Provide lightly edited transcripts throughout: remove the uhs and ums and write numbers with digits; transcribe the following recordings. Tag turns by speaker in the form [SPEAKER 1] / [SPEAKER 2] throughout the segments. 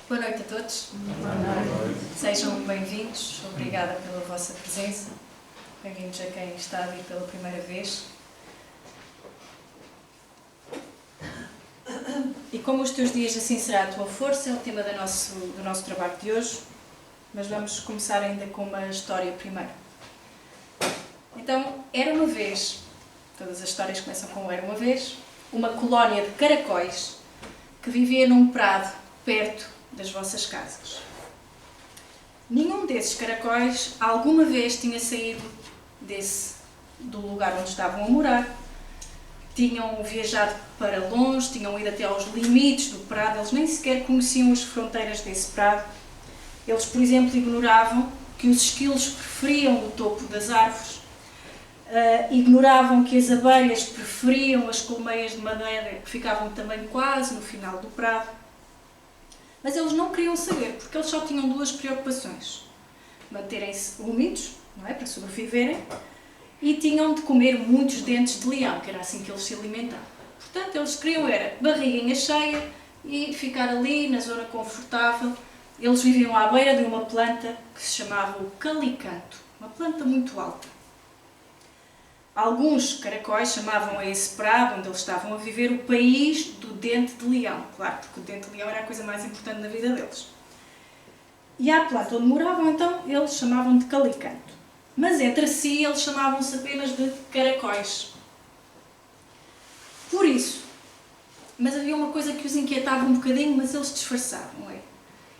[SPEAKER 1] Boa noite a todos. Boa noite. Sejam bem-vindos. Obrigada pela vossa presença. Bem-vindos a quem está a vir pela primeira vez. E como os teus dias assim será a tua força, é o tema do nosso trabalho de hoje. Mas vamos começar ainda com uma história primeiro. Então, era uma vez, todas as histórias começam com era uma vez, uma colónia de caracóis que vivia num prado perto das vossas casas. Nenhum desses caracóis alguma vez tinha saído do lugar onde estavam a morar. Tinham viajado para longe, tinham ido até aos limites do prado, eles nem sequer conheciam as fronteiras desse prado. Eles, por exemplo, ignoravam que os esquilos preferiam o topo das árvores, ignoravam que as abelhas preferiam as colmeias de madeira que ficavam também quase no final do prado. Mas eles não queriam saber, porque eles só tinham duas preocupações: manterem-se úmidos, não é, para sobreviverem, e tinham de comer muitos dentes de leão, que era assim que eles se alimentavam. Portanto, eles queriam era barriguinha cheia e ficar ali na zona confortável. Eles viviam à beira de uma planta que se chamava o calicanto, uma planta muito alta. Alguns caracóis chamavam a esse prado onde eles estavam a viver o país do dente de leão, claro, porque o dente de leão era a coisa mais importante na vida deles. E à planta onde moravam, então, eles chamavam de calicanto. Mas entre si eles chamavam-se apenas de caracóis. Por isso, mas havia uma coisa que os inquietava um bocadinho, mas eles disfarçavam, não é?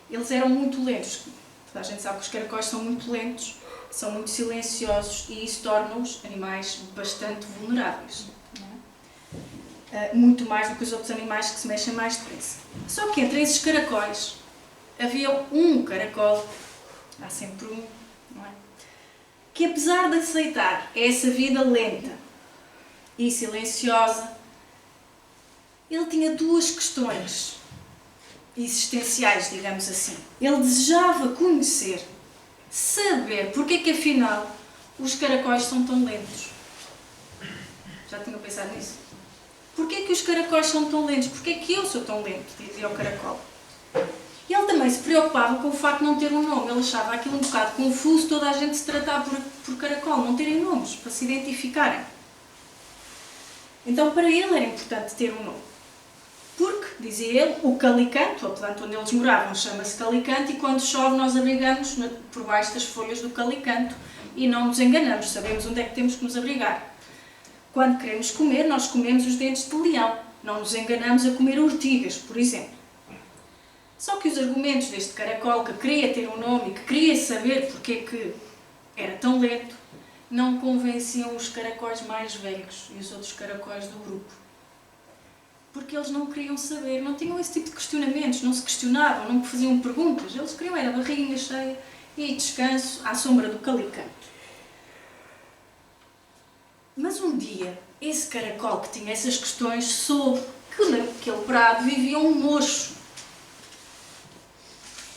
[SPEAKER 1] Eles eram muito lentos. Toda a gente sabe que os caracóis são muito lentos, são muito silenciosos e isso torna-os animais bastante vulneráveis. Não é? Muito mais do que os outros animais que se mexem mais depressa. Só que entre esses caracóis havia um caracol, há sempre um, não é? Que apesar de aceitar essa vida lenta e silenciosa, ele tinha duas questões existenciais, digamos assim. Ele desejava conhecer, saber porque é que afinal os caracóis são tão lentos. Já tinham pensado nisso? Porquê é que os caracóis são tão lentos? Porquê é que eu sou tão lento? Dizia o caracol. E ele também se preocupava com o facto de não ter um nome. Ele achava aquilo um bocado confuso, toda a gente se tratar por caracol, não terem nomes, para se identificarem. Então para ele era importante ter um nome. Porque, dizia ele, o calicanto, a planta onde eles moravam, chama-se calicanto, e quando chove nós abrigamos por baixo das folhas do calicanto e não nos enganamos, sabemos onde é que temos que nos abrigar. Quando queremos comer, nós comemos os dentes de leão, não nos enganamos a comer urtigas, por exemplo. Só que os argumentos deste caracol, que queria ter um nome e que queria saber porque é que era tão lento, não convenciam os caracóis mais velhos e os outros caracóis do grupo. Porque eles não queriam saber, não tinham esse tipo de questionamentos, não se questionavam, não faziam perguntas. Eles queriam era barriguinha cheia e descanso à sombra do calicanto. Mas um dia, esse caracol que tinha essas questões soube que naquele prado vivia um mocho.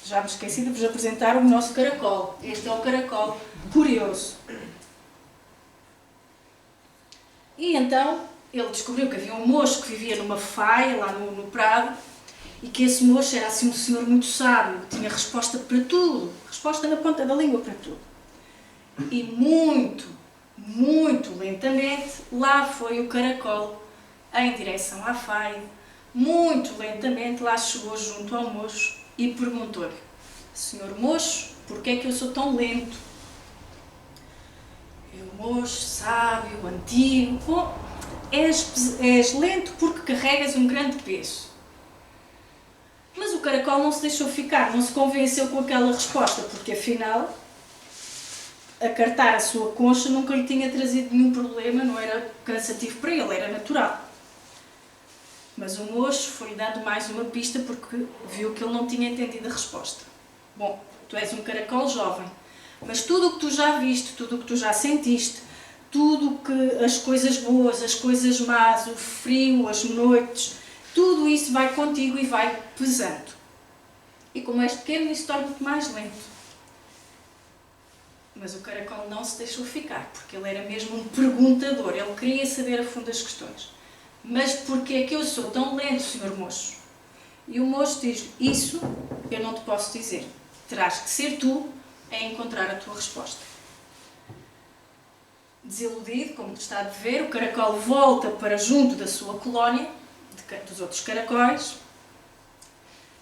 [SPEAKER 1] Já me esqueci de vos apresentar o nosso caracol. Este é o caracol curioso. E então ele descobriu que havia um mocho que vivia numa faia lá no prado e que esse mocho era assim um senhor muito sábio, que tinha resposta para tudo, resposta na ponta da língua para tudo. E muito, muito lentamente lá foi o caracol em direção à faia. Muito lentamente lá chegou junto ao mocho e perguntou-lhe: Senhor mocho, porquê é que eu sou tão lento? E o mocho, sábio, antigo: bom, és lento porque carregas um grande peso. Mas o caracol não se deixou ficar, não se convenceu com aquela resposta, porque afinal acartar a sua concha nunca lhe tinha trazido nenhum problema, não era cansativo para ele, era natural. Mas o mocho foi dando mais uma pista porque viu que ele não tinha entendido a resposta. Bom, tu és um caracol jovem, mas tudo o que tu já viste, tudo o que tu já sentiste, tudo que as coisas boas, as coisas más, o frio, as noites, tudo isso vai contigo e vai pesando. E como és pequeno, isso torna-te mais lento. Mas o caracol não se deixou ficar, porque ele era mesmo um perguntador, ele queria saber a fundo as questões. Mas porquê é que eu sou tão lento, senhor moço? E o moço diz-lhe: isso eu não te posso dizer. Terás que ser tu a encontrar a tua resposta. Desiludido, como está a ver, o caracol volta para junto da sua colónia, dos outros caracóis,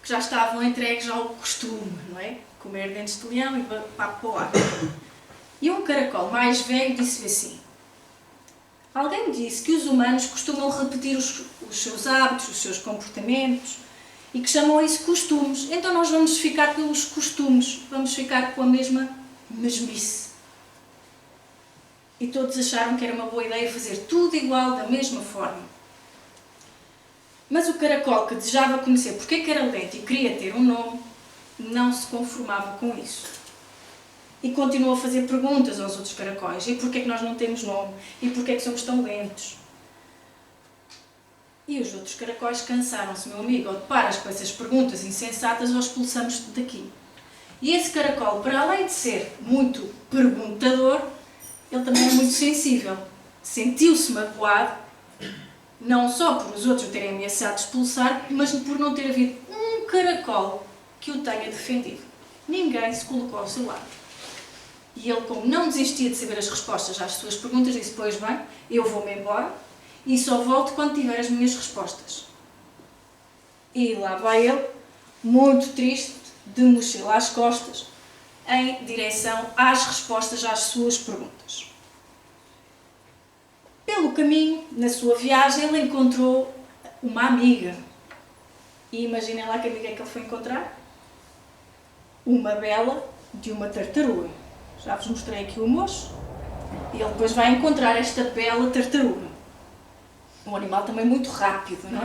[SPEAKER 1] que já estavam entregues ao costume, não é? Comer dentes de leão e papo para o ar. E um caracol mais velho disse-lhe assim: alguém me disse que os humanos costumam repetir os seus hábitos, os seus comportamentos, e que chamam isso costumes. Então nós vamos ficar pelos costumes, vamos ficar com a mesma mesmice. E todos acharam que era uma boa ideia fazer tudo igual, da mesma forma. Mas o caracol, que desejava conhecer porque é que era lento e queria ter um nome, não se conformava com isso. E continuou a fazer perguntas aos outros caracóis. E porquê é que nós não temos nome? E porquê é que somos tão lentos? E os outros caracóis cansaram-se, meu amigo, ou deparas com essas perguntas insensatas ou expulsamos-te daqui. E esse caracol, para além de ser muito perguntador, ele também é muito sensível. Sentiu-se magoado, não só por os outros o terem ameaçado de expulsar, mas por não ter havido um caracol que o tenha defendido. Ninguém se colocou ao seu lado. E ele, como não desistia de saber as respostas às suas perguntas, disse: pois bem, eu vou-me embora e só volto quando tiver as minhas respostas. E lá vai ele, muito triste, de mochila às costas, em direção às respostas às suas perguntas. Pelo caminho, na sua viagem, ele encontrou uma amiga. E imaginem lá que amiga é que ele foi encontrar? Uma bela de uma tartaruga. Já vos mostrei aqui o moço. E ele depois vai encontrar esta bela tartaruga. Um animal também muito rápido, não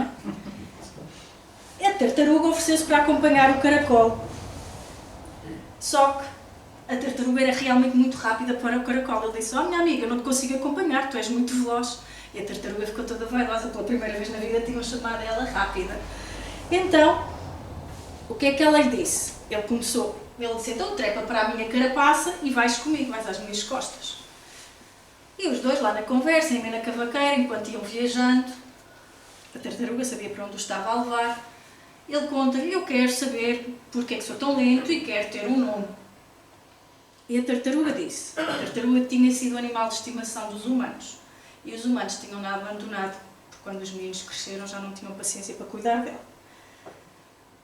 [SPEAKER 1] é? A tartaruga ofereceu-se para acompanhar o caracol. Só que a tartaruga era realmente muito rápida para o caracol. Ele disse: oh, minha amiga, eu não te consigo acompanhar, tu és muito veloz. E a tartaruga ficou toda vaidosa. Pela primeira vez na vida tinham chamado ela rápida. Então, o que é que ela lhe disse? Ele disse: então trepa para a minha carapaça e vais comigo, vais às minhas costas. E os dois lá na conversa, em na cavaqueira, enquanto iam viajando, a tartaruga sabia para onde o estava a levar. Ele conta-lhe: eu quero saber porque é que sou tão lento e quero ter um nome. E a tartaruga disse: a tartaruga tinha sido o animal de estimação dos humanos. E os humanos tinham-na abandonado, porque quando os meninos cresceram já não tinham paciência para cuidar dela.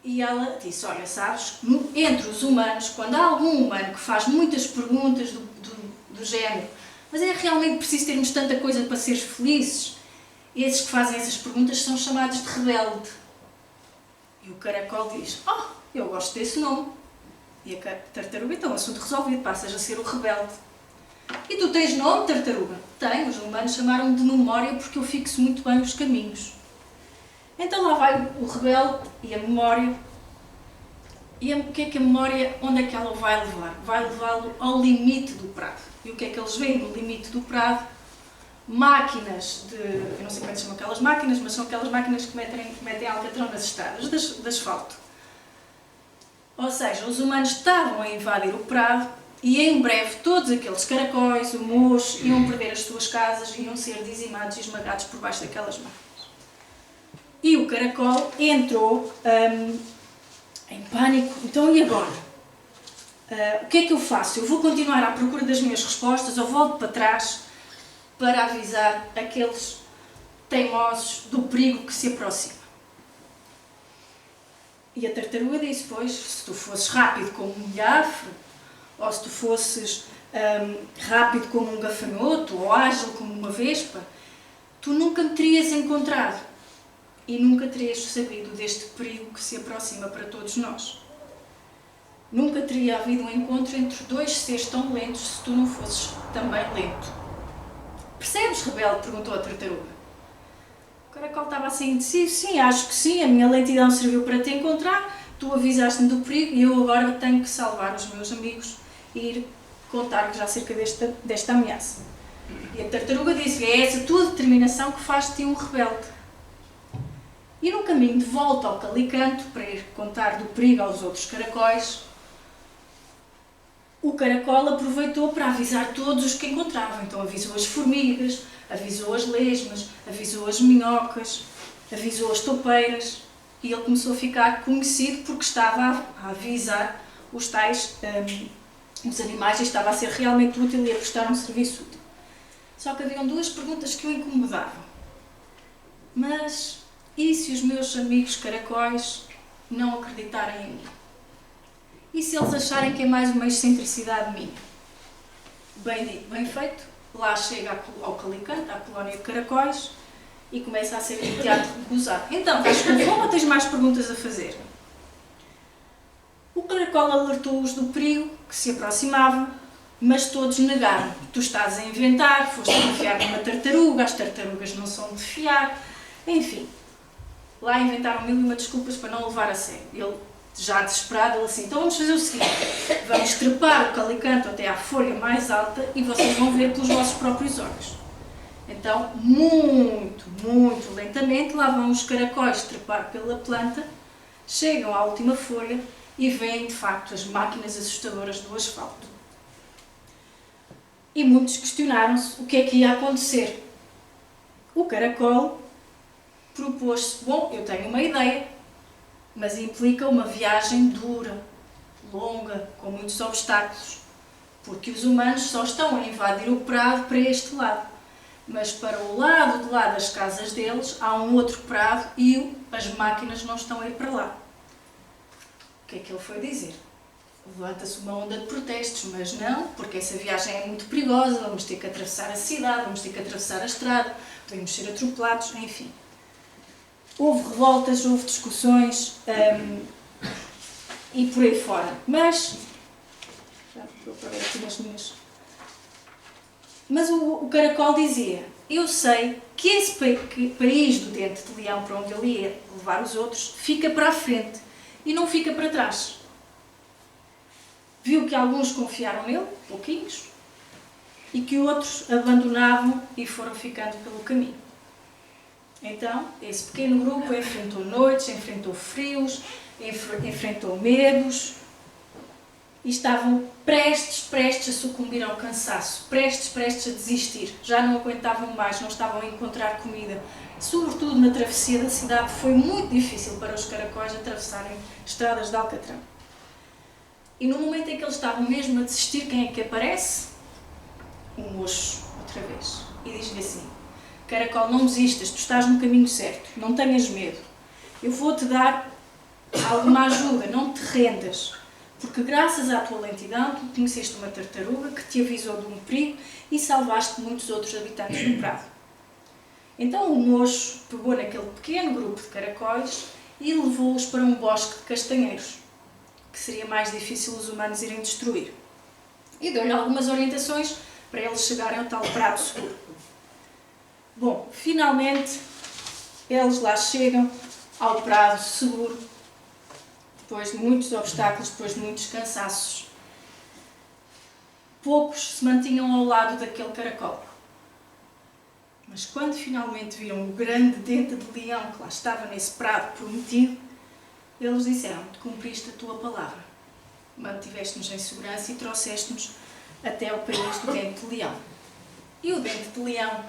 [SPEAKER 1] E ela disse: olha, sabes, entre os humanos, quando há algum humano que faz muitas perguntas do género, mas é realmente preciso termos tanta coisa para seres felizes, esses que fazem essas perguntas são chamados de rebelde. E o caracol diz: oh, eu gosto desse nome. E a tartaruga: então, assunto resolvido, passas a ser o rebelde. E tu tens nome, tartaruga? Tenho, os humanos chamaram-me de memória porque eu fixo muito bem os caminhos. Então lá vai o rebelde e a memória. E o que é que a memória, onde é que ela o vai levar? Vai levá-lo ao limite do prado. E o que é que eles veem no limite do prado? Máquinas de... eu não sei como é que se chamam aquelas máquinas, mas são aquelas máquinas que metem alcatrão nas estradas de asfalto. Ou seja, os humanos estavam a invadir o prado e em breve todos aqueles caracóis, o moço, iam perder as suas casas e iam ser dizimados e esmagados por baixo daquelas máquinas. E o caracol entrou em pânico. Então, e agora? O que é que eu faço? Eu vou continuar à procura das minhas respostas ou volto para trás para avisar aqueles teimosos do perigo que se aproxima? E a tartaruga disse: pois, se tu fosses rápido como um milhafre, ou se tu fosses rápido como um gafanhoto, ou ágil como uma vespa, tu nunca me terias encontrado e nunca terias sabido deste perigo que se aproxima para todos nós. Nunca teria havido um encontro entre dois seres tão lentos se tu não fosses também lento. Percebes, rebelde? Perguntou a tartaruga. O caracol estava assim indeciso. Sim, acho que sim, a minha lentidão serviu para te encontrar, tu avisaste-me do perigo e eu agora tenho que salvar os meus amigos e ir contar-lhes acerca desta ameaça. E a tartaruga disse: é essa tua determinação que faz de ti um rebelde. E no caminho de volta ao calicanto, para ir contar do perigo aos outros caracóis, o caracol aproveitou para avisar todos os que encontrava. Então avisou as formigas, avisou as lesmas, avisou as minhocas, avisou as toupeiras e ele começou a ficar conhecido porque estava a avisar os tais os animais e estava a ser realmente útil e a prestar um serviço útil. Só que haviam duas perguntas que o incomodavam. Mas e se os meus amigos caracóis não acreditarem em mim? E se eles acharem que é mais uma excentricidade minha? Bem dito, bem feito. Lá chega ao Calicante, à colónia de caracóis, e começa a ser um teatro gozado. Então, estás com fome ou tens mais perguntas a fazer? O caracol alertou-os do perigo que se aproximava, mas todos negaram. Tu estás a inventar, foste a confiar numa tartaruga, as tartarugas não são de fiar, enfim. Lá inventaram mil e uma desculpas para não o levar a sério. Ele, já desesperado, ele assim, então vamos fazer o seguinte, vamos trepar o Calicanto até à folha mais alta e vocês vão ver pelos vossos próprios olhos. Então, muito lentamente, lá vão os caracóis trepar pela planta, chegam à última folha e veem, de facto, as máquinas assustadoras do asfalto. E muitos questionaram-se o que é que ia acontecer. O caracol propôs-se, bom, eu tenho uma ideia, mas implica uma viagem dura, longa, com muitos obstáculos, porque os humanos só estão a invadir o prado para este lado, mas para o lado de lá das casas deles há um outro prado e as máquinas não estão a ir para lá. O que é que ele foi dizer? Levanta-se uma onda de protestos, mas não, porque essa viagem é muito perigosa, vamos ter que atravessar a cidade, vamos ter que atravessar a estrada, podemos ser atropelados, enfim. Houve revoltas, houve discussões e por aí fora. Mas, o caracol dizia, eu sei que esse país do dente de leão para onde ele ia levar os outros fica para a frente e não fica para trás. Viu que alguns confiaram nele, pouquinhos, e que outros abandonavam e foram ficando pelo caminho. Então, esse pequeno grupo enfrentou noites, enfrentou frios, enfrentou medos e estavam prestes a sucumbir ao cansaço, prestes a desistir. Já não aguentavam mais, não estavam a encontrar comida. Sobretudo na travessia da cidade, foi muito difícil para os caracóis atravessarem estradas de alcatrão. E no momento em que eles estavam mesmo a desistir, quem é que aparece? Um mocho, outra vez. E diz-lhe assim, caracol, não desistas, tu estás no caminho certo, não tenhas medo. Eu vou-te dar alguma ajuda, não te rendas, porque graças à tua lentidão tu conheceste uma tartaruga que te avisou de um perigo e salvaste muitos outros habitantes do prado. Então o mocho pegou naquele pequeno grupo de caracóis e levou-os para um bosque de castanheiros, que seria mais difícil os humanos irem destruir. E deu-lhe algumas orientações para eles chegarem ao tal prado seguro. Bom, finalmente eles lá chegam ao prado seguro, depois de muitos obstáculos, depois de muitos cansaços. Poucos se mantinham ao lado daquele caracol. Mas quando finalmente viram o grande dente de leão que lá estava nesse prado prometido, eles disseram, te cumpriste a tua palavra, mantiveste-nos em segurança e trouxeste-nos até ao país do dente de leão. E o dente de leão,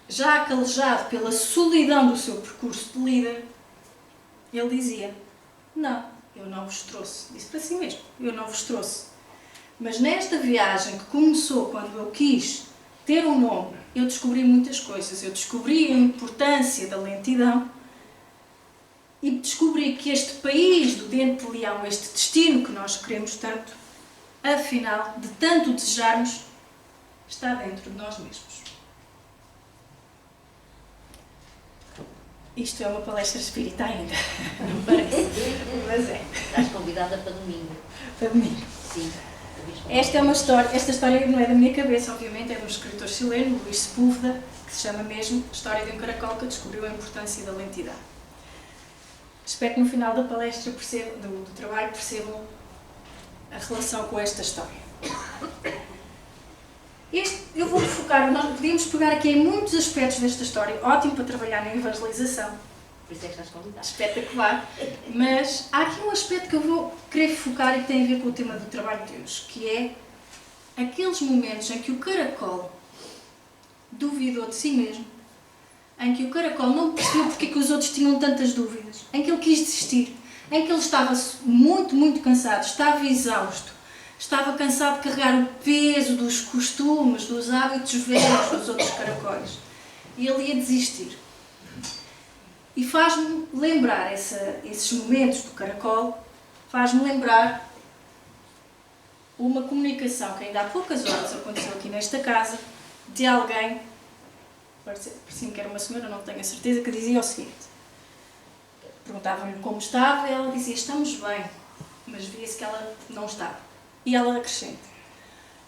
[SPEAKER 1] já acalejado pela solidão do seu percurso de líder, ele dizia, não, eu não vos trouxe, disse para si mesmo, eu não vos trouxe. Mas nesta viagem que começou quando eu quis ter um nome, eu descobri muitas coisas, eu descobri a importância da lentidão e descobri que este país do dente de leão, este destino que nós queremos tanto, afinal, de tanto desejarmos, está dentro de nós mesmos. Isto é uma palestra espírita ainda, não parece? Mas é.
[SPEAKER 2] Estás convidada para domingo.
[SPEAKER 1] Para domingo.
[SPEAKER 2] Sim.
[SPEAKER 1] Esta história não é da minha cabeça, obviamente, é de um escritor chileno, Luís Sepúlveda, que se chama mesmo História de um Caracol que descobriu a importância da lentidão. Espero que no final da palestra do trabalho percebam a relação com esta história. Eu vou focar, nós podíamos pegar aqui em muitos aspectos desta história, ótimo para trabalhar na evangelização.
[SPEAKER 2] Por isso é que estás convidada.
[SPEAKER 1] Espetacular. Mas há aqui um aspecto que eu vou querer focar e que tem a ver com o tema do trabalho de Deus, que é aqueles momentos em que o caracol duvidou de si mesmo, em que o caracol não percebeu porque é que os outros tinham tantas dúvidas, em que ele quis desistir, em que ele estava muito, muito cansado, estava exausto, estava cansado de carregar o peso dos costumes, dos hábitos velhos dos outros caracóis. E ele ia desistir. E faz-me lembrar esses momentos do caracol, faz-me lembrar uma comunicação que ainda há poucas horas aconteceu aqui nesta casa, de alguém, parecia-me que era uma senhora, não tenho a certeza, que dizia o seguinte: perguntavam-lhe como estava e ela dizia: estamos bem, mas via-se que ela não estava. E ela acrescenta: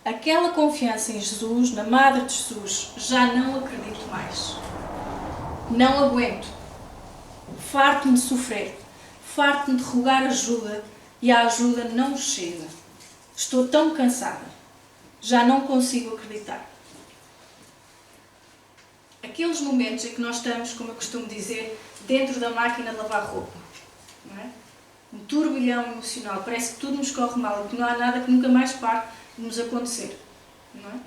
[SPEAKER 1] aquela confiança em Jesus, na Madre de Jesus, já não acredito mais. Não aguento. Farto-me de sofrer, farto-me de rogar ajuda e a ajuda não chega. Estou tão cansada, já não consigo acreditar. Aqueles momentos em que nós estamos, como eu costumo dizer, dentro da máquina de lavar roupa, não é? Um turbilhão emocional, parece que tudo nos corre mal e que não há nada que nunca mais pare de nos acontecer, não é?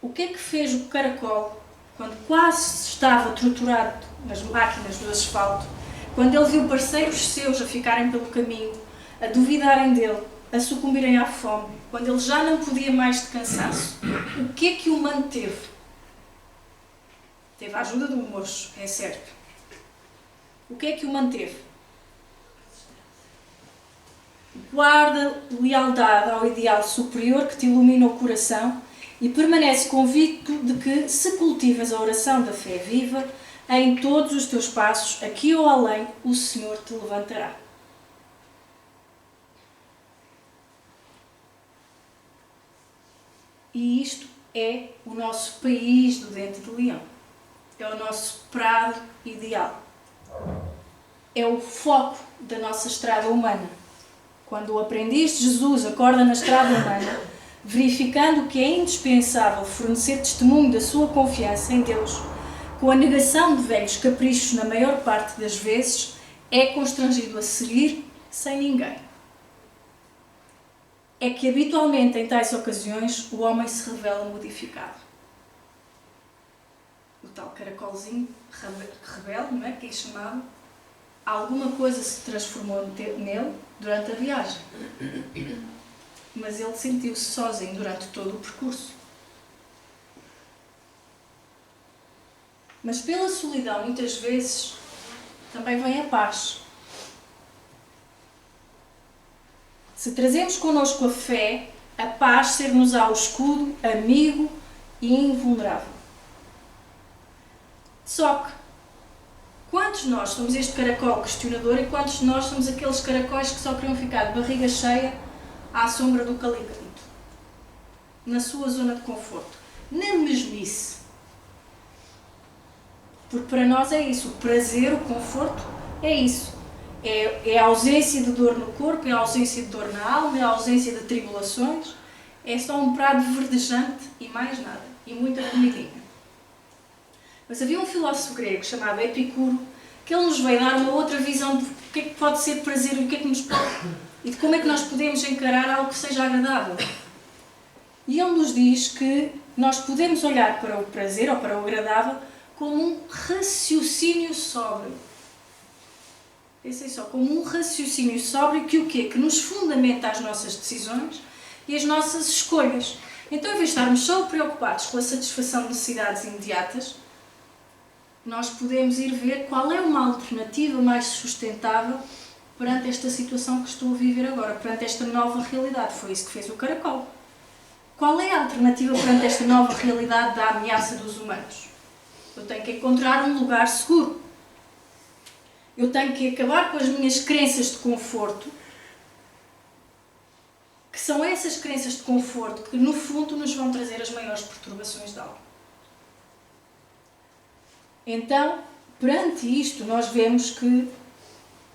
[SPEAKER 1] O que é que fez o caracol quando quase estava torturado nas máquinas do asfalto, quando ele viu parceiros seus a ficarem pelo caminho, a duvidarem dele, a sucumbirem à fome, quando ele já não podia mais de cansaço? O que é que o manteve? Teve a ajuda do mocho, é certo. O que é que o manteve? Guarda lealdade ao ideal superior que te ilumina o coração e permanece convicto de que, se cultivas a oração da fé viva, em todos os teus passos, aqui ou além, o Senhor te levantará. E isto é o nosso país do dente de leão. É o nosso prado ideal. É o foco da nossa estrada humana. Quando o aprendiz de Jesus acorda na estrada humana, verificando que é indispensável fornecer testemunho da sua confiança em Deus, com a negação de velhos caprichos na maior parte das vezes, é constrangido a seguir sem ninguém. É que habitualmente em tais ocasiões o homem se revela modificado. O tal caracolzinho rebelde, não é? Que é chamado, alguma coisa se transformou nele durante a viagem. Mas ele sentiu-se sozinho durante todo o percurso. Mas pela solidão, muitas vezes, também vem a paz. Se trazemos connosco a fé, a paz ser-nos-á o escudo, amigo e invulnerável. Só que, quantos de nós somos este caracol questionador e quantos de nós somos aqueles caracóis que só queriam ficar de barriga cheia à sombra do eucalipto, na sua zona de conforto, na mesmice? Porque para nós é isso, o prazer, o conforto, é isso. É a ausência de dor no corpo, é a ausência de dor na alma, é a ausência de tribulações, é só um prato verdejante e mais nada, e muita comidinha. Mas havia um filósofo grego chamado Epicuro, que ele nos veio dar uma outra visão de o que é que pode ser prazer e o que é que nos pode, e de como é que nós podemos encarar algo que seja agradável. E ele nos diz que nós podemos olhar para o prazer ou para o agradável como um raciocínio sóbrio. Pensem só, como um raciocínio sóbrio que o quê? Que nos fundamenta as nossas decisões e as nossas escolhas. Então, em vez de estarmos só preocupados com a satisfação de necessidades imediatas, nós podemos ir ver qual é uma alternativa mais sustentável perante esta situação que estou a viver agora, perante esta nova realidade. Foi isso que fez o caracol. Qual é a alternativa perante esta nova realidade da ameaça dos humanos? Eu tenho que encontrar um lugar seguro. Eu tenho que acabar com as minhas crenças de conforto, que são essas crenças de conforto que, no fundo, nos vão trazer as maiores perturbações da alma. Então, perante isto, nós vemos que...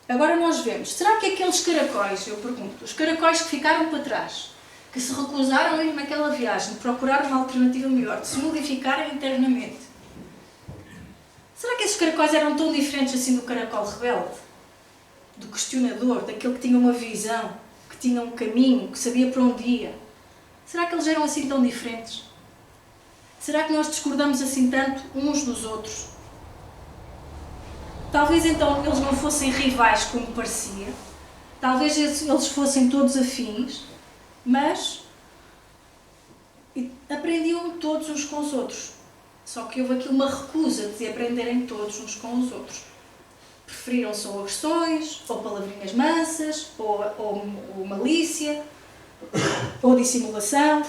[SPEAKER 1] Agora nós vemos, será que aqueles caracóis, eu pergunto, os caracóis que ficaram para trás, que se recusaram a ir naquela viagem, de procurar uma alternativa melhor, de se modificarem internamente, será que esses caracóis eram tão diferentes assim do caracol rebelde? Do questionador, daquele que tinha uma visão, que tinha um caminho, que sabia para onde ia? Será que eles eram assim tão diferentes? Será que nós discordamos assim tanto uns dos outros? Talvez então eles não fossem rivais como parecia, talvez eles fossem todos afins, mas aprendiam todos uns com os outros. Só que houve aqui uma recusa de aprenderem todos uns com os outros. Preferiram-se ou agressões, ou palavrinhas mansas, ou malícia, ou dissimulação.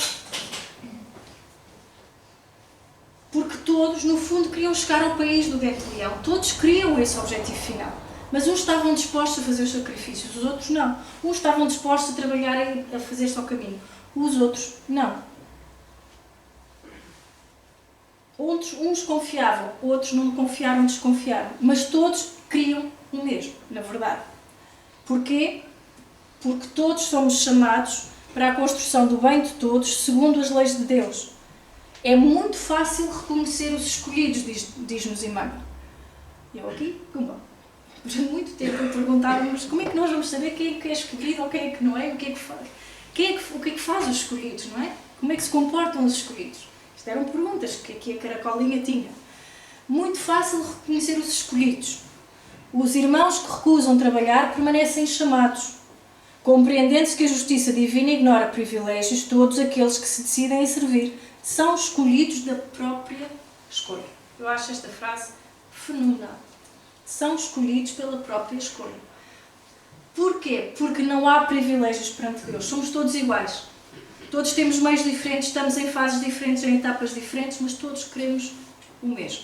[SPEAKER 1] Porque todos, no fundo, queriam chegar ao país do dente de leão. Todos queriam esse objetivo final. Mas uns estavam dispostos a fazer os sacrifícios, os outros não. Uns estavam dispostos a trabalhar e a fazer-se ao caminho. Os outros não. Uns confiavam, outros não confiaram, desconfiaram. Mas todos queriam o mesmo, na verdade. Porquê? Porque todos somos chamados para a construção do bem de todos, segundo as leis de Deus. É muito fácil reconhecer os escolhidos, diz-nos Emmanuel. Eu aqui, durante muito tempo perguntávamos como é que nós vamos saber quem é que é escolhido ou quem é que não é, o que é que faz. O que é que faz os escolhidos, não é? Como é que se comportam os escolhidos? Isto eram perguntas que aqui a Caracolinha tinha. Muito fácil reconhecer os escolhidos. Os irmãos que recusam trabalhar permanecem chamados, compreendendo-se que a justiça divina ignora privilégios, todos aqueles que se decidem a servir são escolhidos da própria escolha. Eu acho esta frase fenomenal. São escolhidos pela própria escolha. Porquê? Porque não há privilégios perante Deus. Somos todos iguais. Todos temos meios diferentes, estamos em fases diferentes, em etapas diferentes, mas todos queremos o mesmo.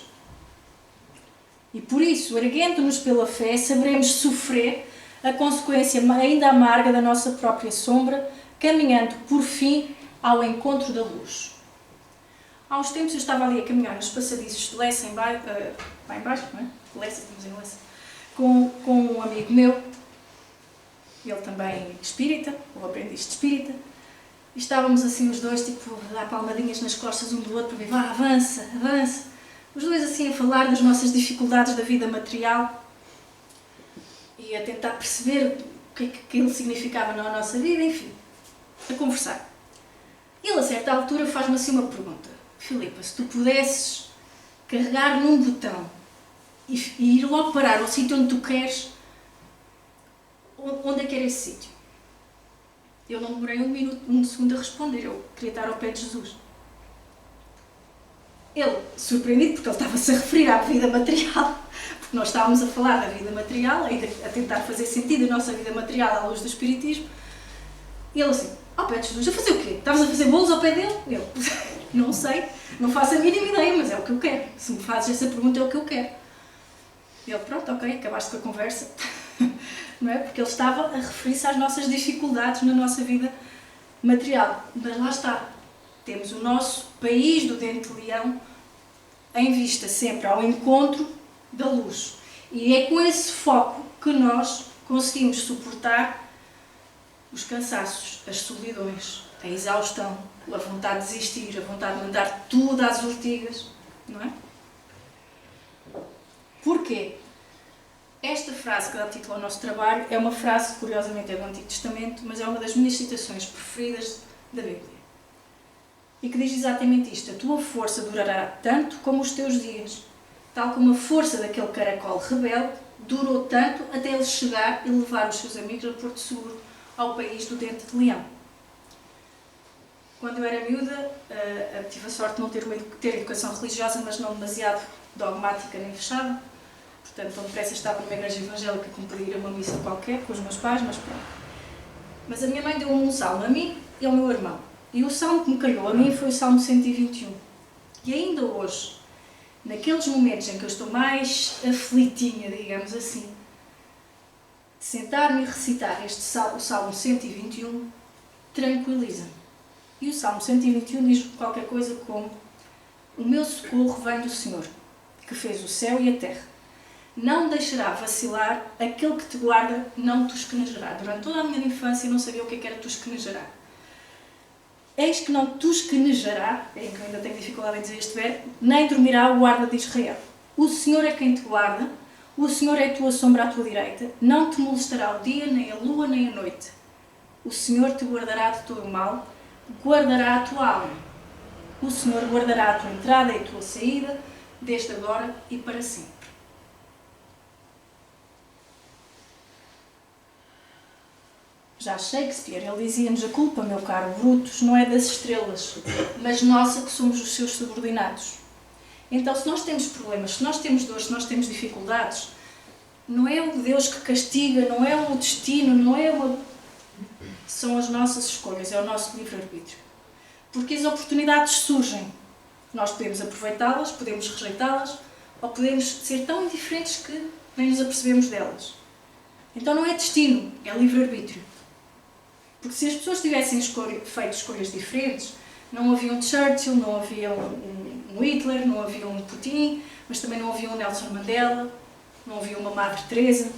[SPEAKER 1] E por isso, erguendo-nos pela fé, saberemos sofrer a consequência ainda amarga da nossa própria sombra, caminhando, por fim, ao encontro da luz. Há uns tempos eu estava ali a caminhar nos passadiços de Lessa, lá embaixo, não é? Lessa, estamos em Lessa, com um amigo meu, ele também espírita, ou aprendiz de espírita, e estávamos assim os dois, tipo, a dar palmadinhas nas costas um do outro, para ver, vá, avança, avança. Os dois assim a falar das nossas dificuldades da vida material e a tentar perceber o que é que aquilo significava na nossa vida, enfim, a conversar. Ele, a certa altura, faz-me assim uma pergunta. Filipa, se tu pudesses carregar num botão e ir logo parar ao sítio onde tu queres, onde é que era esse sítio? Eu não demorei um segundo a responder, eu queria estar ao pé de Jesus. Ele, surpreendido, porque ele estava-se a referir à vida material, porque nós estávamos a falar da vida material, a tentar fazer sentido a nossa vida material à luz do Espiritismo, e ele assim, ao pé de Jesus, a fazer o quê? Estavas a fazer bolos ao pé dele? Eu, não sei, não faço a mínima ideia, mas é o que eu quero. Se me fazes essa pergunta, é o que eu quero. E ele, pronto, ok, acabaste com a conversa. Não é? Porque ele estava a referir-se às nossas dificuldades na nossa vida material. Mas lá está, temos o nosso país do dente de leão em vista sempre ao encontro da luz. E é com esse foco que nós conseguimos suportar os cansaços, as solidões, a exaustão, a vontade de desistir, a vontade de mandar tudo às ortigas, não é? Porquê? Esta frase que dá título ao nosso trabalho é uma frase que, curiosamente, é do Antigo Testamento, mas é uma das minhas citações preferidas da Bíblia. E que diz exatamente isto: a tua força durará tanto como os teus dias, tal como a força daquele caracol rebelde durou tanto até ele chegar e levar os seus amigos a Porto Seguro, ao país do dente de leão. Quando eu era miúda, tive a sorte de não ter educação religiosa, mas não demasiado dogmática nem fechada. Portanto, tão depressa estava numa igreja evangélica como podia ir a uma missa qualquer com os meus pais, mas pronto. Mas a minha mãe deu-me um salmo a mim e ao meu irmão. E o salmo que me calhou a mim foi o Salmo 121. E ainda hoje, naqueles momentos em que eu estou mais aflitinha, digamos assim, de sentar-me e recitar o Salmo 121, tranquiliza-me. E o Salmo 121 diz qualquer coisa como: o meu socorro vem do Senhor, que fez o céu e a terra. Não deixará vacilar, aquele que te guarda não te esquenejará. Durante toda a minha infância eu não sabia o que era tosquenejará. Eis que não tosquenejará, é que eu ainda tenho dificuldade em dizer este verbo, nem dormirá o guarda de Israel. O Senhor é quem te guarda, o Senhor é a tua sombra à tua direita, não te molestará o dia, nem a lua, nem a noite. O Senhor te guardará de todo o mal, guardará a tua alma. O Senhor guardará a tua entrada e a tua saída, desde agora e para sempre. Já Shakespeare, ele dizia-nos: a culpa, meu caro Brutus, não é das estrelas, mas nossa que somos os seus subordinados. Então, se nós temos problemas, se nós temos dores, se nós temos dificuldades, não é o Deus que castiga, não é o destino, não é uma... São as nossas escolhas, é o nosso livre-arbítrio. Porque as oportunidades surgem. Nós podemos aproveitá-las, podemos rejeitá-las, ou podemos ser tão indiferentes que nem nos apercebemos delas. Então não é destino, é livre-arbítrio. Porque se as pessoas tivessem feito escolhas diferentes, não havia um Churchill, não havia um Hitler, não havia um Putin, mas também não havia um Nelson Mandela, não havia uma Madre Teresa.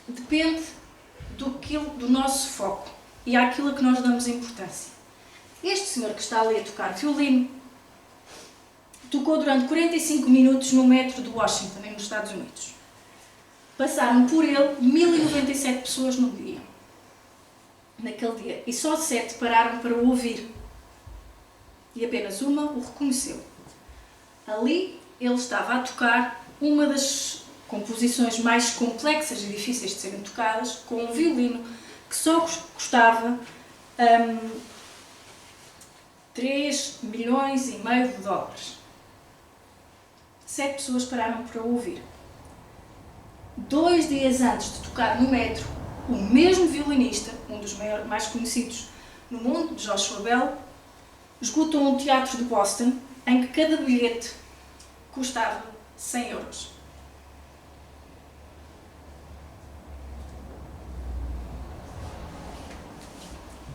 [SPEAKER 1] Depende do nosso foco e àquilo a que nós damos importância. Este senhor que está ali a tocar violino tocou durante 45 minutos no metro de Washington, nos Estados Unidos. Passaram por ele 1097 pessoas no dia, naquele dia, e só 7 pararam para o ouvir. E apenas uma o reconheceu. Ali ele estava a tocar uma das composições mais complexas e difíceis de serem tocadas, com um violino que só custava 3,5 milhões de dólares. 7 pessoas pararam para o ouvir. 2 dias antes de tocar no metro, o mesmo violinista, um dos mais conhecidos no mundo, Joshua Bell, esgotou um teatro de Boston em que cada bilhete custava 100 euros.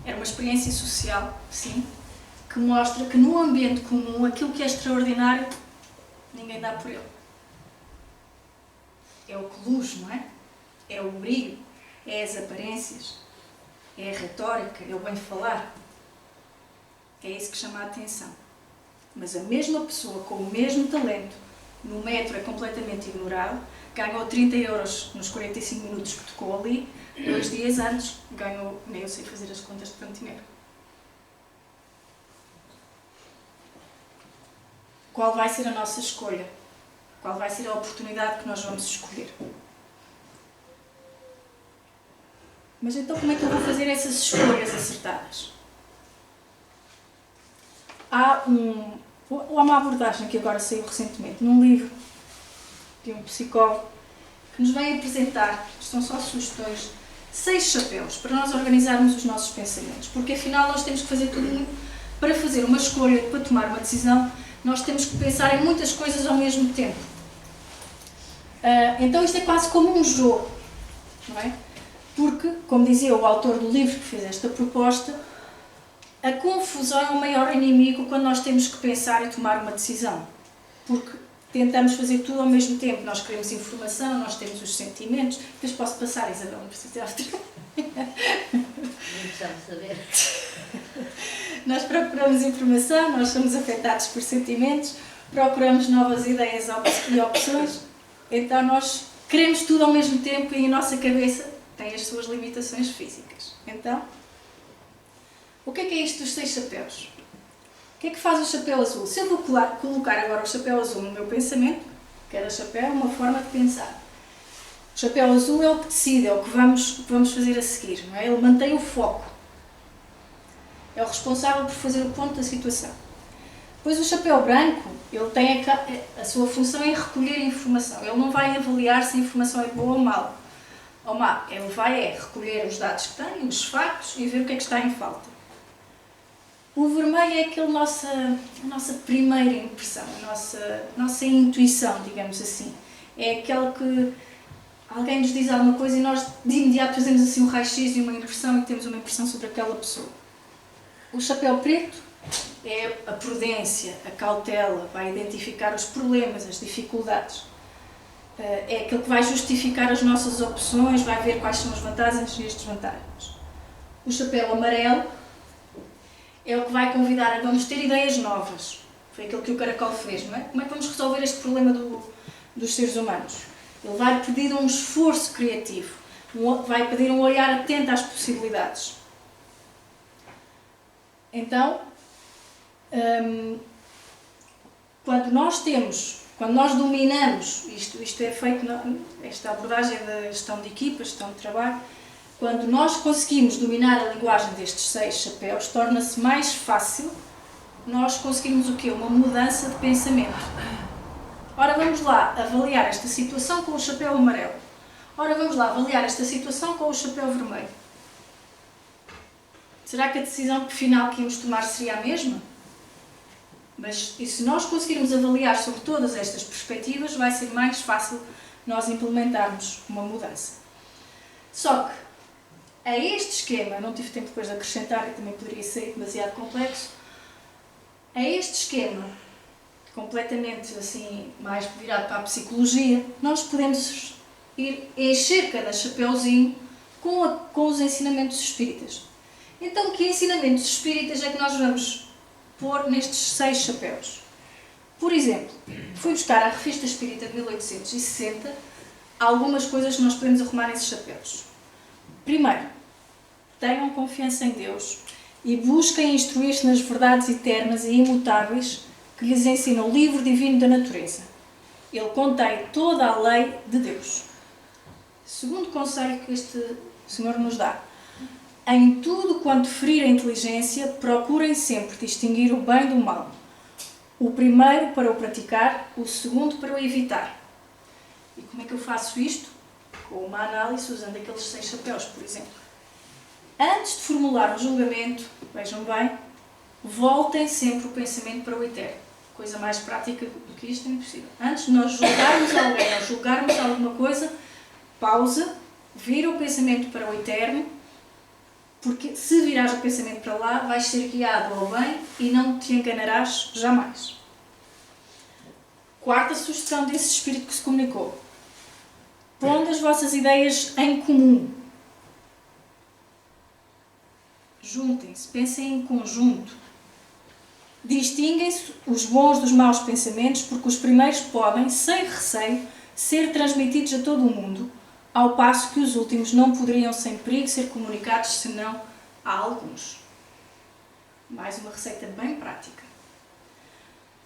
[SPEAKER 1] Era uma experiência social, sim, que mostra que num ambiente comum, aquilo que é extraordinário, ninguém dá por ele. É o que luz, não é? É o brilho, é as aparências, é a retórica, é o bem falar. É isso que chama a atenção. Mas a mesma pessoa com o mesmo talento, no metro é completamente ignorado, ganhou 30 euros nos 45 minutos que tocou ali, 2 dias antes ganhou, nem eu sei fazer as contas de tanto dinheiro. Qual vai ser a nossa escolha? Qual vai ser a oportunidade que nós vamos escolher? Mas então como é que eu vou fazer essas escolhas acertadas? Há uma abordagem que agora saiu recentemente num livro de um psicólogo que nos vem apresentar, são só sugestões, 6 chapéus para nós organizarmos os nossos pensamentos, porque afinal nós temos que fazer tudo para fazer uma escolha, para tomar uma decisão, nós temos que pensar em muitas coisas ao mesmo tempo. Então isto é quase como um jogo, não é? Porque, como dizia o autor do livro que fez esta proposta, a confusão é o maior inimigo quando nós temos que pensar e tomar uma decisão. Porque tentamos fazer tudo ao mesmo tempo. Nós queremos informação, nós temos os sentimentos. Depois posso passar, Isabel, não preciso de outra.
[SPEAKER 2] Não precisamos saber.
[SPEAKER 1] Nós procuramos informação, nós somos afetados por sentimentos, procuramos novas ideias e opções. Então nós queremos tudo ao mesmo tempo e a nossa cabeça tem as suas limitações físicas. Então, o que é isto dos 6 chapéus? O que é que faz o chapéu azul? Se eu vou colocar agora o chapéu azul no meu pensamento, cada chapéu é uma forma de pensar. O chapéu azul é o que decide, é o que vamos fazer a seguir, não é? Ele mantém o foco. É o responsável por fazer o ponto da situação. Depois o chapéu branco, ele tem a sua função é recolher informação. Ele não vai avaliar se a informação é boa ou má. Ele vai recolher os dados que tem, os factos e ver o que é que está em falta. O vermelho é a nossa primeira impressão, a nossa intuição, digamos assim. É aquela que alguém nos diz alguma coisa e nós de imediato fazemos assim um raio-x e uma impressão e temos uma impressão sobre aquela pessoa. O chapéu preto é a prudência, a cautela, vai identificar os problemas, as dificuldades. É aquele que vai justificar as nossas opções, vai ver quais são as vantagens e as desvantagens. O chapéu amarelo é o que vai convidar a vamos ter ideias novas. Foi aquilo que o caracol fez, não é? Como é que vamos resolver este problema dos seres humanos? Ele vai pedir um esforço criativo, vai pedir um olhar atento às possibilidades. Então, quando nós dominamos, isto é feito, esta abordagem da gestão de equipas, gestão de trabalho, quando nós conseguimos dominar a linguagem destes 6 chapéus, torna-se mais fácil nós conseguirmos o quê? Uma mudança de pensamento. Ora, vamos lá avaliar esta situação com o chapéu amarelo. Ora, vamos lá avaliar esta situação com o chapéu vermelho. Será que a decisão final que íamos tomar seria a mesma? Mas e se nós conseguirmos avaliar sobre todas estas perspectivas, vai ser mais fácil nós implementarmos uma mudança. Só que, a este esquema, não tive tempo depois de acrescentar, que também poderia ser demasiado complexo, a este esquema, completamente assim, mais virado para a psicologia, nós podemos ir encher cada chapéuzinho com os ensinamentos espíritas. Então, que ensinamentos espíritas é que nós vamos pôr nestes 6 chapéus? Por exemplo, fui buscar a Revista Espírita de 1860 algumas coisas que nós podemos arrumar nesses chapéus. Primeiro, tenham confiança em Deus e busquem instruir-se nas verdades eternas e imutáveis que lhes ensina o livro divino da natureza. Ele contém toda a lei de Deus. Segundo conselho que este Senhor nos dá: em tudo quanto ferir a inteligência, procurem sempre distinguir o bem do mal. O primeiro para o praticar, o segundo para o evitar. E como é que eu faço isto? Com uma análise usando aqueles 6 chapéus, por exemplo. Antes de formular o julgamento, vejam bem, voltem sempre o pensamento para o eterno. Coisa mais prática do que isto é impossível. Antes de nós julgarmos alguém ou julgarmos alguma coisa, pausa, vira o pensamento para o eterno, porque se virares o pensamento para lá, vais ser guiado ao bem e não te enganarás jamais. Quarta sugestão desse espírito que se comunicou: pondo as vossas ideias em comum. Juntem-se, pensem em conjunto. Distinguem-se os bons dos maus pensamentos, porque os primeiros podem, sem receio, ser transmitidos a todo o mundo, ao passo que os últimos não poderiam sem perigo ser comunicados senão a alguns. Mais uma receita bem prática.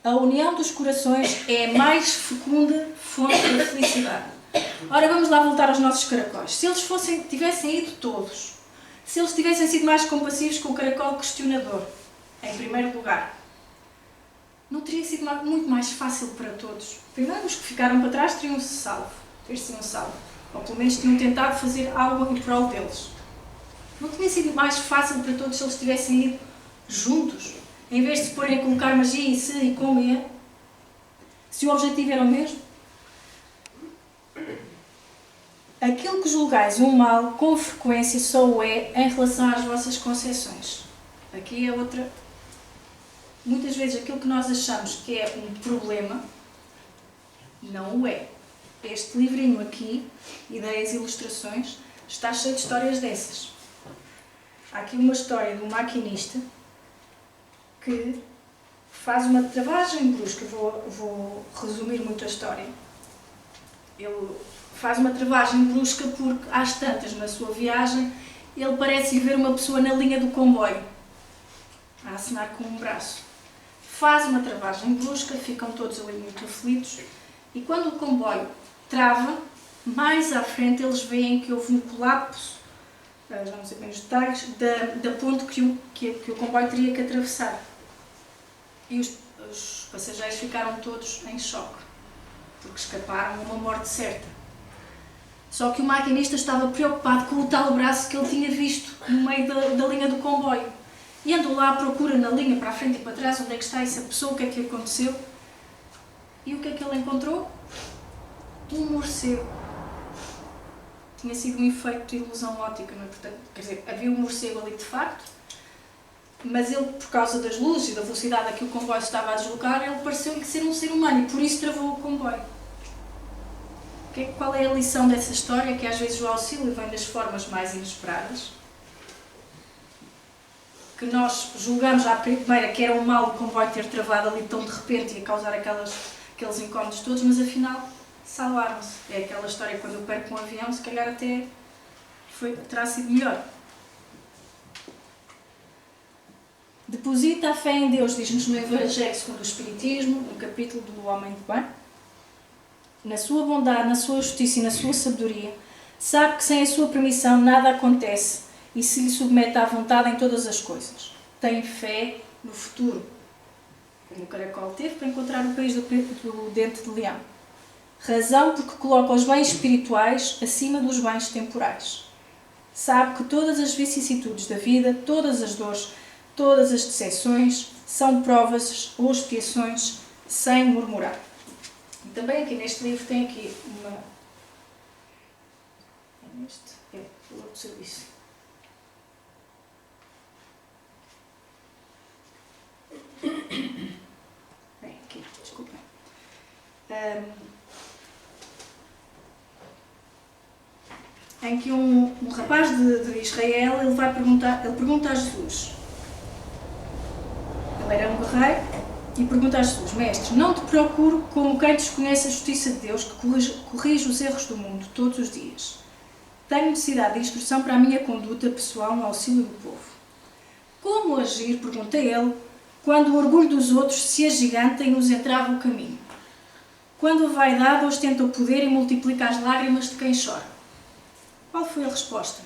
[SPEAKER 1] A união dos corações é a mais fecunda fonte da felicidade. Ora, vamos lá voltar aos nossos caracóis. Se eles tivessem ido todos, se eles tivessem sido mais compassivos com o caracol questionador, em primeiro lugar, não teria sido muito mais fácil para todos. Primeiro, os que ficaram para trás teriam-se salvo. Ou pelo menos tinham tentado fazer algo em prol deles. Não tinha sido mais fácil para todos se eles tivessem ido juntos, em vez de se porem a colocar magia em si e como é? Se o objetivo era o mesmo? Aquilo que julgais um mal, com frequência só o é em relação às vossas concepções. Aqui é outra. Muitas vezes aquilo que nós achamos que é um problema, não o é. Este livrinho aqui, Ideias e Ilustrações, está cheio de histórias dessas. Há aqui uma história de um maquinista que faz uma travagem brusca. Vou resumir muito a história. Ele faz uma travagem brusca porque, às tantas, na sua viagem, ele parece ver uma pessoa na linha do comboio, a acenar com um braço. Faz uma travagem brusca, ficam todos ali muito aflitos, e quando o comboio trava, mais à frente eles veem que houve um colapso, já não sei bem os detalhes, da ponte que o comboio teria que atravessar. E os passageiros ficaram todos em choque, porque escaparam a uma morte certa. Só que o maquinista estava preocupado com o tal braço que ele tinha visto no meio da linha do comboio. E andou lá à procura na linha, para a frente e para trás, onde é que está essa pessoa, o que é que aconteceu. E o que é que ele encontrou? Um morcego. Tinha sido um efeito de ilusão óptica, não é? Portanto, quer dizer, havia um morcego ali de facto, mas ele, por causa das luzes e da velocidade a que o comboio estava a deslocar, ele pareceu-lhe ser um ser humano e por isso travou o comboio. Qual é a lição dessa história? Que às vezes o auxílio vem das formas mais inesperadas. Que nós julgamos à primeira que era um mal o comboio ter travado ali tão de repente e a causar aqueles incómodos todos, mas afinal salvaram-se. É aquela história que quando eu perco um avião, se calhar até terá sido melhor. Deposita a fé em Deus, diz-nos no Evangelho segundo o Espiritismo, no capítulo do Homem de Bem, na sua bondade, na sua justiça e na sua sabedoria. Sabe que sem a sua permissão nada acontece e se lhe submete à vontade em todas as coisas. Tem fé no futuro, como o caracol teve para encontrar o país do dente de leão. Razão porque coloca os bens espirituais acima dos bens temporais. Sabe que todas as vicissitudes da vida, todas as dores, todas as decepções são provas ou expiações sem murmurar. E também aqui neste livro tem aqui uma... É o outro serviço. Bem, aqui, desculpem. Em que um rapaz de Israel ele pergunta a Jesus. Ele era um guerreiro e pergunta a Jesus: Mestre, não te procuro como quem desconhece a justiça de Deus que corrige os erros do mundo todos os dias. Tenho necessidade de instrução para a minha conduta pessoal no auxílio do povo. Como agir, pergunta ele, quando o orgulho dos outros se agiganta e nos entrava o caminho? Quando a vaidade ostenta o poder e multiplica as lágrimas de quem chora? Qual foi a resposta?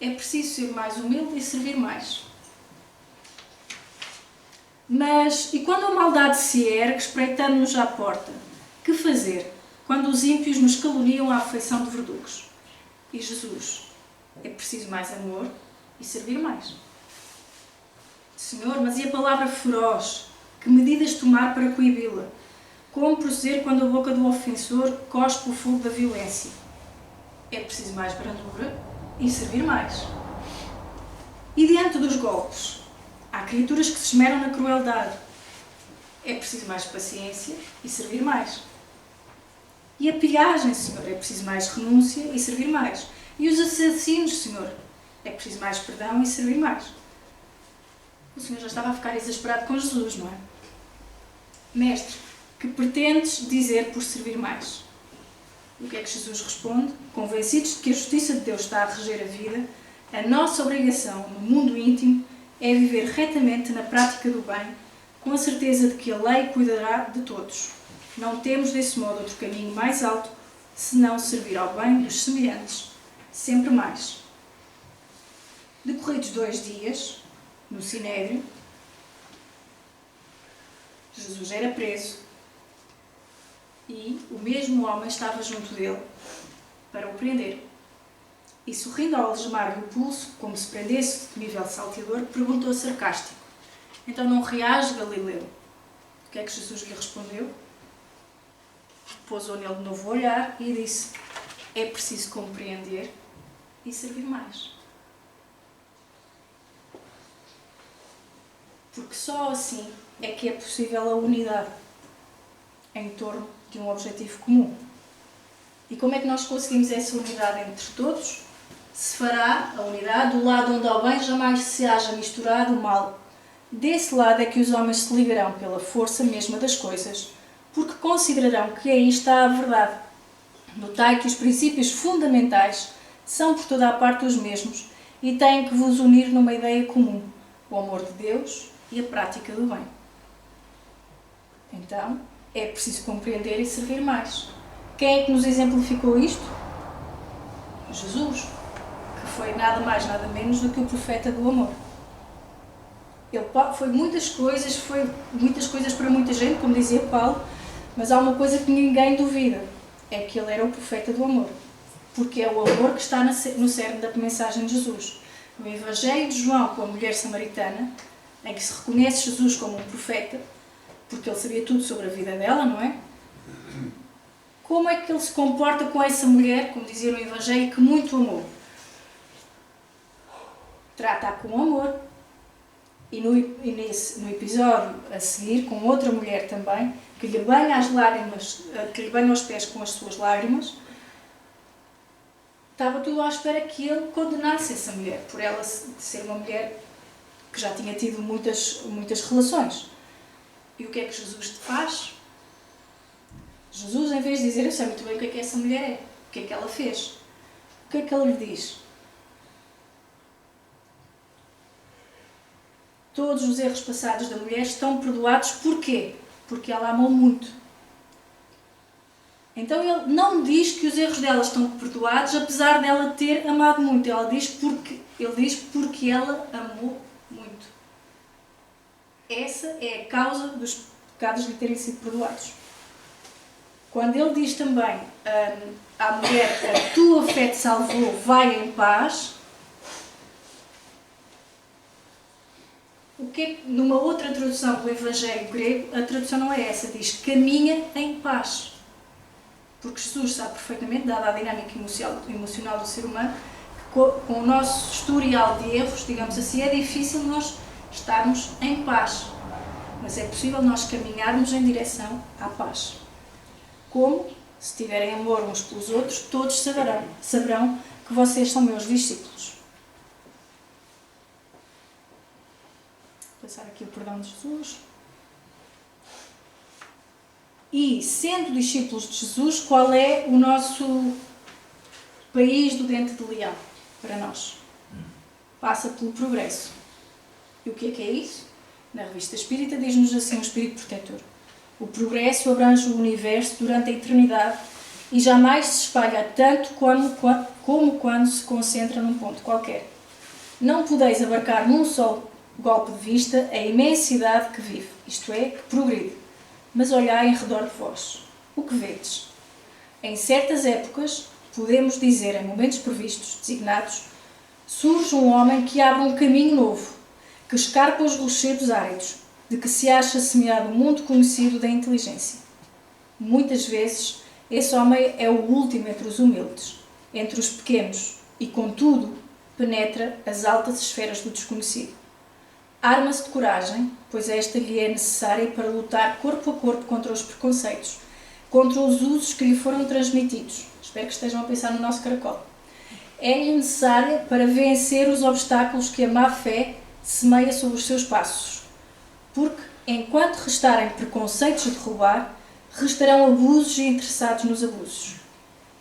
[SPEAKER 1] É preciso ser mais humilde e servir mais. Mas, e quando a maldade se ergue, espreitando-nos à porta? Que fazer quando os ímpios nos caluniam à afeição de verdugos? E Jesus, é preciso mais amor e servir mais. Senhor, mas e a palavra feroz? Que medidas tomar para coibi-la? Como proceder quando a boca do ofensor cospe o fogo da violência? É preciso mais brandura e servir mais. E diante dos golpes? Há criaturas que se esmeram na crueldade. É preciso mais paciência e servir mais. E a pilhagem, Senhor, é preciso mais renúncia e servir mais. E os assassinos, Senhor, é preciso mais perdão e servir mais. O Senhor já estava a ficar exasperado com Jesus, não é? Mestre, que pretendes dizer por servir mais? O que é que Jesus responde? Convencidos de que a justiça de Deus está a reger a vida, a nossa obrigação no mundo íntimo é viver retamente na prática do bem, com a certeza de que a lei cuidará de todos. Não temos desse modo outro caminho mais alto, senão servir ao bem dos semelhantes, sempre mais. Decorridos 2 dias, no Sinédrio, Jesus era preso e o mesmo homem estava junto dele para o prender. E sorrindo ao algemar-lhe o pulso, como se prendesse de nível salteador, perguntou sarcástico: Então não reage, Galileu? O que é que Jesus lhe respondeu? Pousou nele de novo o olhar e disse: É preciso compreender e servir mais. Porque só assim é que é possível a unidade em torno de um objetivo comum. E como é que nós conseguimos essa unidade entre todos? Se fará a unidade do lado onde ao bem jamais se haja misturado o mal. Desse lado é que os homens se ligarão pela força mesma das coisas, porque considerarão que aí está a verdade. Notai que os princípios fundamentais são por toda a parte os mesmos e têm que vos unir numa ideia comum, o amor de Deus e a prática do bem. Então, é preciso compreender e servir mais. Quem é que nos exemplificou isto? Jesus, que foi nada mais, nada menos do que o profeta do amor. Ele foi muitas coisas para muita gente, como dizia Paulo, mas há uma coisa que ninguém duvida, é que ele era o profeta do amor. Porque é o amor que está no cerne da mensagem de Jesus. No Evangelho de João, com a mulher samaritana, em que se reconhece Jesus como um profeta, porque ele sabia tudo sobre a vida dela, não é? Como é que ele se comporta com essa mulher, como dizia no Evangelho, que muito amou? Trata-a com amor. E no episódio a seguir, com outra mulher também, que lhe banha as lágrimas, que lhe banha os pés com as suas lágrimas, estava tudo à espera que ele condenasse essa mulher, por ela ser uma mulher que já tinha tido muitas relações. E o que é que Jesus faz? Jesus, em vez de dizer: Eu sei muito bem o que é que essa mulher é, o que é que ela fez, o que é que ele lhe diz? Todos os erros passados da mulher estão perdoados. Porquê? Porque ela amou muito. Então ele não diz que os erros dela estão perdoados, apesar dela ter amado muito. Ele diz porque ela amou muito. Essa é a causa dos pecados lhe terem sido perdoados. Quando ele diz também à mulher, a tua fé te salvou, vai em paz, numa outra tradução do Evangelho grego, a tradução não é essa, diz caminha em paz. Porque Jesus sabe perfeitamente, dada a dinâmica emocional do ser humano, que com o nosso historial de erros, digamos assim, é difícil nós estarmos em paz. Mas é possível nós caminharmos em direção à paz. Como? Se tiverem amor uns pelos outros, todos saberão que vocês são meus discípulos. Vou passar aqui o perdão de Jesus. E, sendo discípulos de Jesus, qual é o nosso país do dente de leão para nós? Passa pelo progresso. E o que é isso? Na Revista Espírita diz-nos assim um espírito protetor. O progresso abrange o universo durante a eternidade e jamais se espalha tanto como quando se concentra num ponto qualquer. Não podeis abarcar num só golpe de vista a imensidade que vive, isto é, que progride. Mas olhai em redor de vós. O que vedes? Em certas épocas, podemos dizer em momentos previstos, designados, surge um homem que abre um caminho novo, que escarpa os rochedos áridos, de que se acha semeado o mundo conhecido da inteligência. Muitas vezes, esse homem é o último entre os humildes, entre os pequenos, e, contudo, penetra as altas esferas do desconhecido. Arma-se de coragem, pois esta lhe é necessária para lutar corpo a corpo contra os preconceitos, contra os usos que lhe foram transmitidos. Espero que estejam a pensar no nosso caracol. É-lhe necessária para vencer os obstáculos que a má fé semeia sobre os seus passos. Porque, enquanto restarem preconceitos a derrubar, restarão abusos e interessados nos abusos.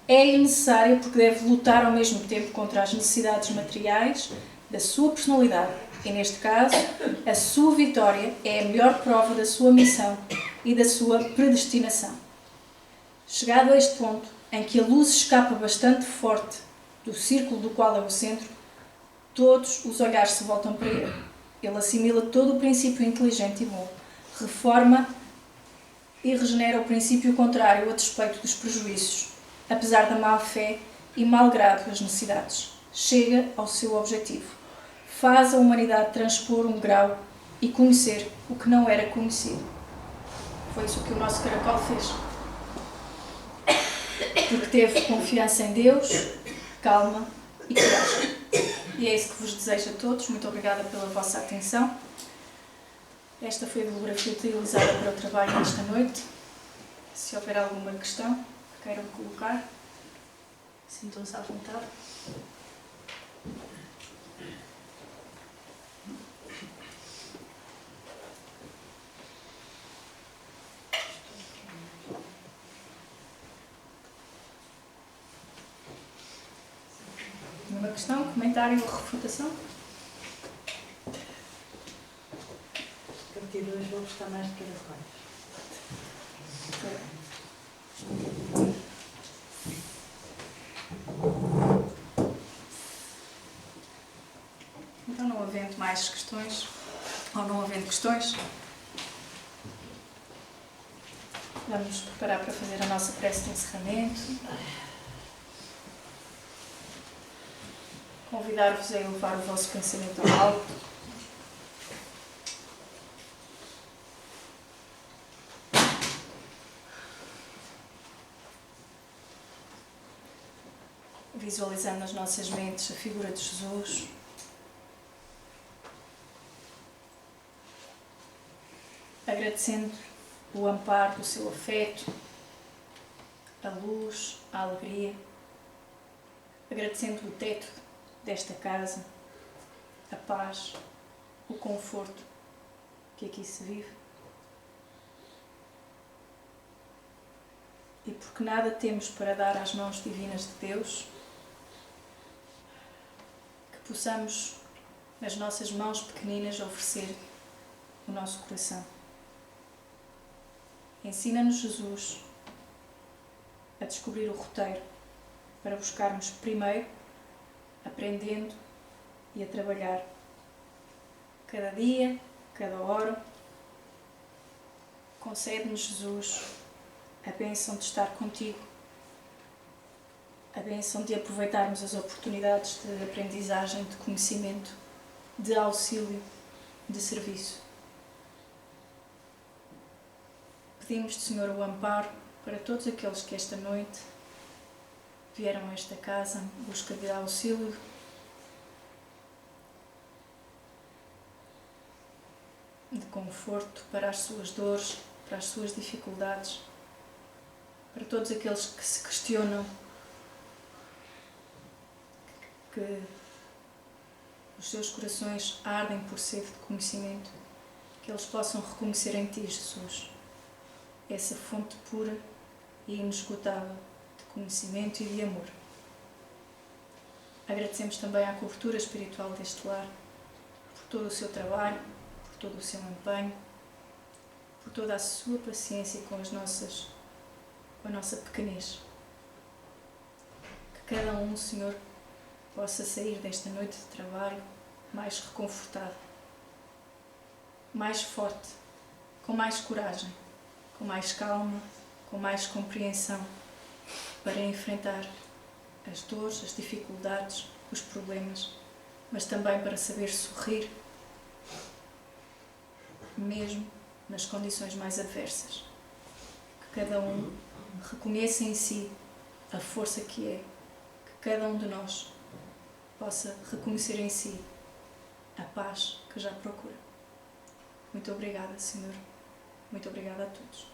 [SPEAKER 1] É-lhe necessária porque deve lutar ao mesmo tempo contra as necessidades materiais da sua personalidade. E, neste caso, a sua vitória é a melhor prova da sua missão e da sua predestinação. Chegado a este ponto, em que a luz escapa bastante forte do círculo do qual é o centro, todos os olhares se voltam para ele. Ele assimila todo o princípio inteligente e bom, reforma e regenera o princípio contrário a despeito dos prejuízos, apesar da má-fé e malgrado as necessidades. Chega ao seu objetivo. Faz a humanidade transpor um grau e conhecer o que não era conhecido. Foi isso que o nosso caracol fez. Porque teve confiança em Deus, calma e coragem. E é isso que vos desejo a todos. Muito obrigada pela vossa atenção. Esta foi a bibliografia utilizada para o trabalho desta noite. Se houver alguma questão que queiram colocar, sintam-se à vontade. Uma questão, comentário ou refutação?
[SPEAKER 2] A partir de hoje vou gostar mais de caracóis.
[SPEAKER 1] Então, não havendo mais questões, ou não havendo questões, vamos nos preparar para fazer a nossa prece de encerramento. Convidar-vos a elevar o vosso pensamento ao alto. Visualizando nas nossas mentes a figura de Jesus. Agradecendo o amparo do seu afeto, a luz, a alegria. Agradecendo o teto desta casa, a paz, o conforto que aqui se vive. E porque nada temos para dar às mãos divinas de Deus, que possamos nas nossas mãos pequeninas, oferecer o nosso coração. Ensina-nos, Jesus, a descobrir o roteiro para buscarmos primeiro, aprendendo e a trabalhar. Cada dia, cada hora, concede-nos, Jesus, a bênção de estar contigo, a bênção de aproveitarmos as oportunidades de aprendizagem, de conhecimento, de auxílio, de serviço. Pedimos-te, Senhor, o amparo para todos aqueles que esta noite vieram a esta casa em busca de auxílio, de conforto para as suas dores, para as suas dificuldades, para todos aqueles que se questionam, que os seus corações ardem por sede de conhecimento, que eles possam reconhecer em Ti, Jesus, essa fonte pura e inesgotável de conhecimento e de amor. Agradecemos também a cobertura espiritual deste lar, por todo o seu trabalho, por todo o seu empenho, por toda a sua paciência com a nossa pequenez. Que cada um, Senhor, possa sair desta noite de trabalho mais reconfortado, mais forte, com mais coragem, com mais calma, com mais compreensão, para enfrentar as dores, as dificuldades, os problemas, mas também para saber sorrir, mesmo nas condições mais adversas. Que cada um reconheça em si a força que é, que cada um de nós possa reconhecer em si a paz que já procura. Muito obrigada, Senhor. Muito obrigada a todos.